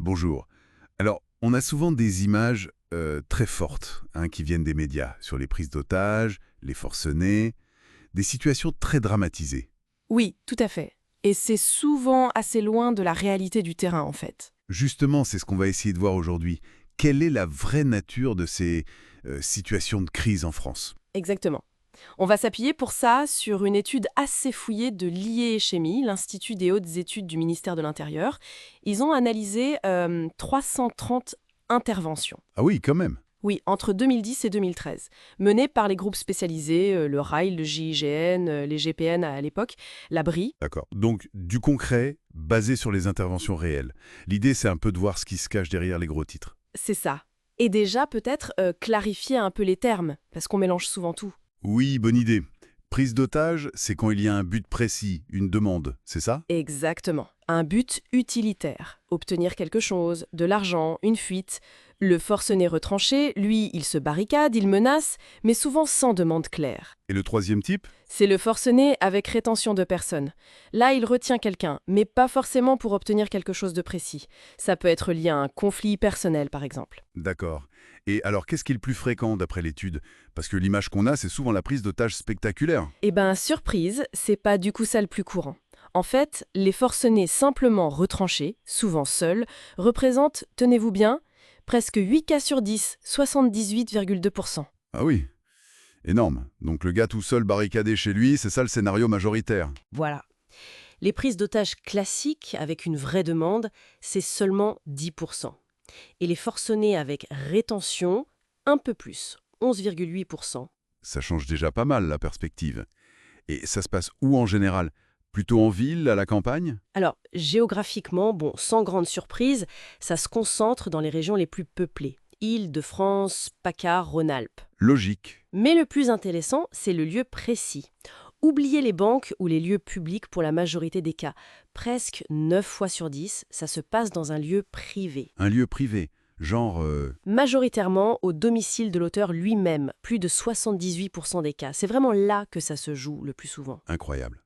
Bonjour. Alors, on a souvent des images très fortes qui viennent des médias sur les prises d'otages, les forcenés, des situations très dramatisées. Oui, tout à fait. Et c'est souvent assez loin de la réalité du terrain, en fait. Justement, c'est ce qu'on va essayer de voir aujourd'hui. Quelle est la vraie nature de ces situations de crise en France? Exactement. On va s'appuyer pour ça sur une étude assez fouillée de l'IE-Chemie, l'Institut des hautes études du ministère de l'Intérieur. Ils ont analysé 330 interventions. Ah oui, quand même. Oui, entre 2010 et 2013, menées par les groupes spécialisés, le RAIL, le GIGN, les GPN à l'époque, la BRI. D'accord. Donc, du concret, basé sur les interventions réelles. L'idée, c'est un peu de voir ce qui se cache derrière les gros titres. C'est ça. Et déjà, peut-être clarifier un peu les termes, parce qu'on mélange souvent tout. Oui, bonne idée. Prise d'otage, c'est quand il y a un but précis, une demande, c'est ça? Exactement. Un but utilitaire. Obtenir quelque chose, de l'argent, une fuite. Le forcené retranché, lui, il se barricade, il menace, mais souvent sans demande claire. Et le troisième type? C'est le forcené avec rétention de personne. Là, il retient quelqu'un, mais pas forcément pour obtenir quelque chose de précis. Ça peut être lié à un conflit personnel, par exemple. D'accord. Et alors, qu'est-ce qui est le plus fréquent d'après l'étude? Parce que l'image qu'on a, c'est souvent la prise d'otages spectaculaire. Eh ben, surprise, c'est pas du coup ça le plus courant. En fait, les forcenés simplement retranchés, souvent seuls, représentent, tenez-vous bien, presque 8 cas sur 10, 78,2%. Ah oui, énorme. Donc le gars tout seul barricadé chez lui, c'est ça le scénario majoritaire. Voilà. Les prises d'otages classiques avec une vraie demande, c'est seulement 10%. Et les forcenés avec rétention, un peu plus, 11,8%. Ça change déjà pas mal la perspective. Et ça se passe où en général? Plutôt en ville, à la campagne? Alors, géographiquement, bon, sans grande surprise, ça se concentre dans les régions les plus peuplées. Île-de-France, PACA, Rhône-Alpes. Logique. Mais le plus intéressant, c'est le lieu précis. Oubliez les banques ou les lieux publics pour la majorité des cas. Presque 9 fois sur 10, ça se passe dans un lieu privé. Un lieu privé. Genre... Majoritairement au domicile de l'auteur lui-même, plus de 78% des cas. C'est vraiment là que ça se joue le plus souvent. incroyable.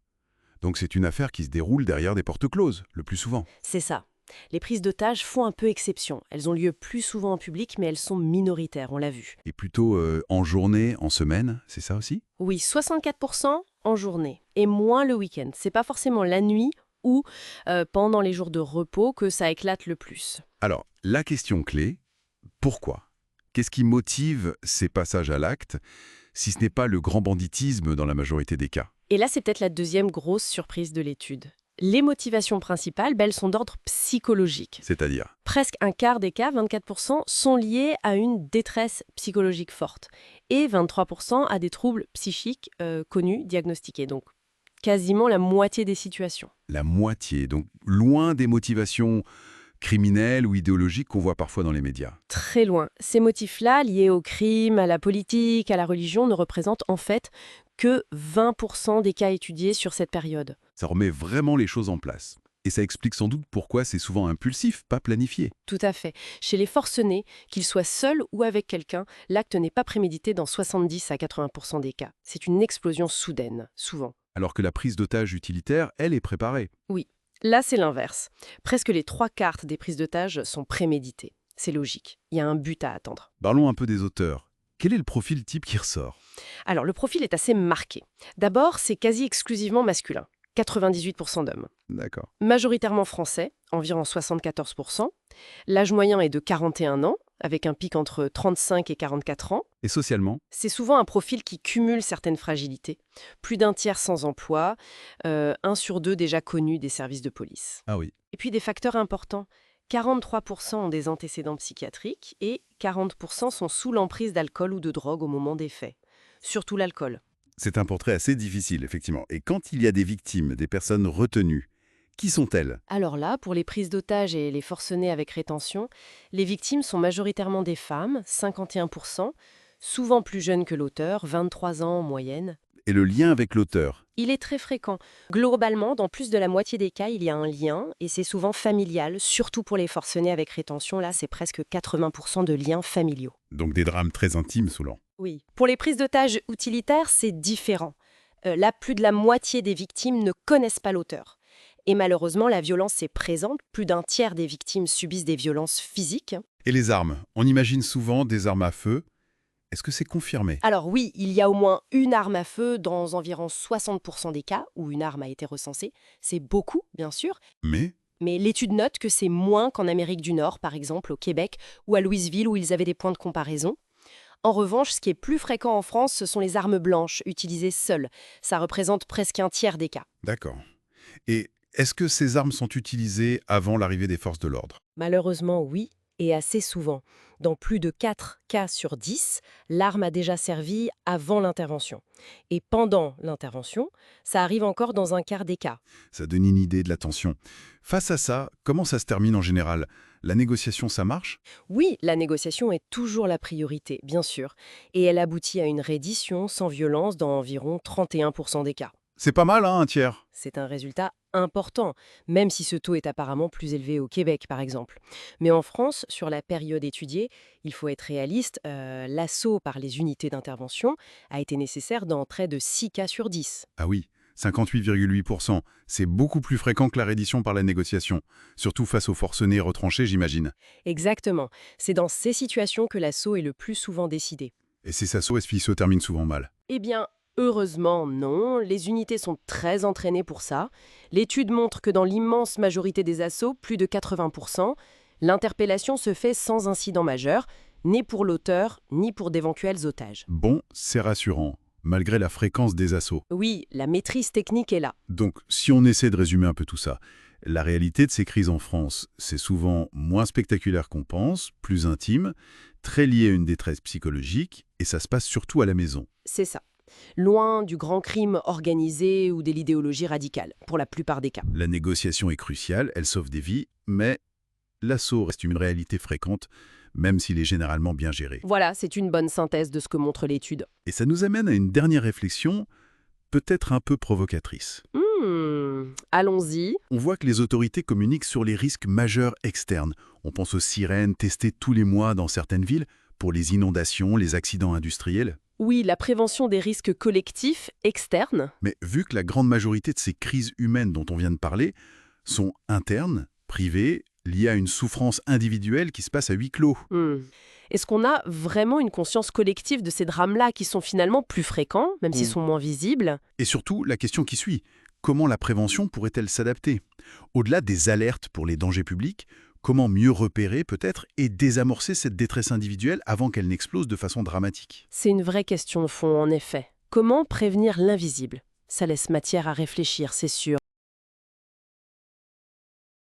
Donc c'est une affaire qui se déroule derrière des portes closes, le plus souvent. C'est ça. Les prises d'otages font un peu exception. Elles ont lieu plus souvent en public, mais elles sont minoritaires, on l'a vu. Et plutôt en journée, en semaine, c'est ça aussi? Oui, 64% en journée, et moins le week-end. C'est pas forcément la nuit ou pendant les jours de repos que ça éclate le plus. Alors, la question clé, pourquoi? Qu'est-ce qui motive ces passages à l'acte, si ce n'est pas le grand banditisme dans la majorité des cas? Et là, c'est peut-être la deuxième grosse surprise de l'étude. Les motivations principales, elles sont d'ordre psychologique. C'est-à-dire? Presque un quart des cas, 24%, sont liés à une détresse psychologique forte et 23% à des troubles psychiques connus, diagnostiqués. Donc, quasiment la moitié des situations. La moitié, donc loin des motivations criminelles ou idéologiques qu'on voit parfois dans les médias. Très loin. Ces motifs-là, liés au crime, à la politique, à la religion, ne représentent en fait que 20% des cas étudiés sur cette période. Ça remet vraiment les choses en place. Et ça explique sans doute pourquoi c'est souvent impulsif, pas planifié. Tout à fait. Chez les forcenés, qu'ils soient seuls ou avec quelqu'un, l'acte n'est pas prémédité dans 70 à 80% des cas. C'est une explosion soudaine, souvent. Alors que la prise d'otage utilitaire, elle est préparée. Oui. Là, c'est l'inverse. Presque les 3 quarts des prises d'otages sont préméditées. C'est logique. Il y a un but à attendre. Parlons un peu des auteurs. Quel est le profil type qui ressort? Alors, le profil est assez marqué. D'abord, c'est quasi exclusivement masculin. 98% d'hommes. D'accord. Majoritairement français, environ 74%. L'âge moyen est de 41 ans, avec un pic entre 35 et 44 ans. Et socialement? C'est souvent un profil qui cumule certaines fragilités. Plus d'un tiers sans emploi, 1 sur 2 déjà connu des services de police. Ah oui. Et puis des facteurs importants. 43% ont des antécédents psychiatriques et 40% sont sous l'emprise d'alcool ou de drogue au moment des faits. Surtout l'alcool. C'est un portrait assez difficile, effectivement. Et quand il y a des victimes, des personnes retenues, qui sont-elles? Alors là, pour les prises d'otages et les forcenés avec rétention, les victimes sont majoritairement des femmes, 51%, souvent plus jeunes que l'auteur, 23 ans en moyenne. Et le lien avec l'auteur? Il est très fréquent. Globalement, dans plus de la moitié des cas, il y a un lien, et c'est souvent familial, surtout pour les forcenés avec rétention. Là, c'est presque 80% de liens familiaux. Donc des drames très intimes souvent. Oui. Pour les prises d'otages utilitaires, c'est différent. Là, plus de la moitié des victimes ne connaissent pas l'auteur. Et malheureusement, la violence est présente. Plus d'un tiers des victimes subissent des violences physiques. Et les armes? On imagine souvent des armes à feu. Est-ce que c'est confirmé? Alors oui, il y a au moins une arme à feu dans environ 60% des cas où une arme a été recensée. C'est beaucoup, bien sûr, Mais mais l'étude note que c'est moins qu'en Amérique du Nord, par exemple au Québec ou à Louisville où ils avaient des points de comparaison. En revanche, ce qui est plus fréquent en France, ce sont les armes blanches, utilisées seules. Ça représente presque un tiers des cas. d'accord. Et est-ce que ces armes sont utilisées avant l'arrivée des forces de l'ordre? Malheureusement, oui, et assez souvent. Dans plus de 4 cas sur 10, l'arme a déjà servi avant l'intervention. Et pendant l'intervention, ça arrive encore dans un quart des cas. Ça donne une idée de la tension. Face à ça, comment ça se termine en général? La négociation, ça marche? Oui, la négociation est toujours la priorité, bien sûr, et elle aboutit à une reddition sans violence dans environ 31% des cas. C'est pas mal, hein, un tiers. C'est un résultat important, même si ce taux est apparemment plus élevé au Québec, par exemple. Mais en France, sur la période étudiée, il faut être réaliste, l'assaut par les unités d'intervention a été nécessaire dans près de 6 cas sur 10. Ah oui, 58,8%. C'est beaucoup plus fréquent que la reddition par la négociation. Surtout face aux forcenés retranchés, j'imagine. Exactement. C'est dans ces situations que l'assaut est le plus souvent décidé. Et ces assauts se terminent souvent mal. Eh bien, heureusement, non. Les unités sont très entraînées pour ça. L'étude montre que dans l'immense majorité des assauts, plus de 80%, l'interpellation se fait sans incident majeur, ni pour l'auteur, ni pour d'éventuels otages. Bon, c'est rassurant, malgré la fréquence des assauts. Oui, la maîtrise technique est là. Donc, si on essaie de résumer un peu tout ça, la réalité de ces crises en France, c'est souvent moins spectaculaire qu'on pense, plus intime, très lié à une détresse psychologique, et ça se passe surtout à la maison. C'est ça. Loin du grand crime organisé ou de l'idéologie radicale, pour la plupart des cas. La négociation est cruciale, elle sauve des vies, mais l'assaut reste une réalité fréquente, même s'il est généralement bien géré. Voilà, c'est une bonne synthèse de ce que montre l'étude. Et ça nous amène à une dernière réflexion, peut-être un peu provocatrice. Allons-y. On voit que les autorités communiquent sur les risques majeurs externes. On pense aux sirènes testées tous les mois dans certaines villes pour les inondations, les accidents industriels. Oui, la prévention des risques collectifs externes. Mais vu que la grande majorité de ces crises humaines dont on vient de parler sont internes, privées, liées à une souffrance individuelle qui se passe à huis clos. Est-ce qu'on a vraiment une conscience collective de ces drames-là qui sont finalement plus fréquents, même s'ils sont moins visibles? Et surtout, la question qui suit, comment la prévention pourrait-elle s'adapter? Au-delà des alertes pour les dangers publics, comment mieux repérer peut-être et désamorcer cette détresse individuelle avant qu'elle n'explose de façon dramatique? C'est une vraie question de fond, en effet. Comment prévenir l'invisible? Ça laisse matière à réfléchir, c'est sûr.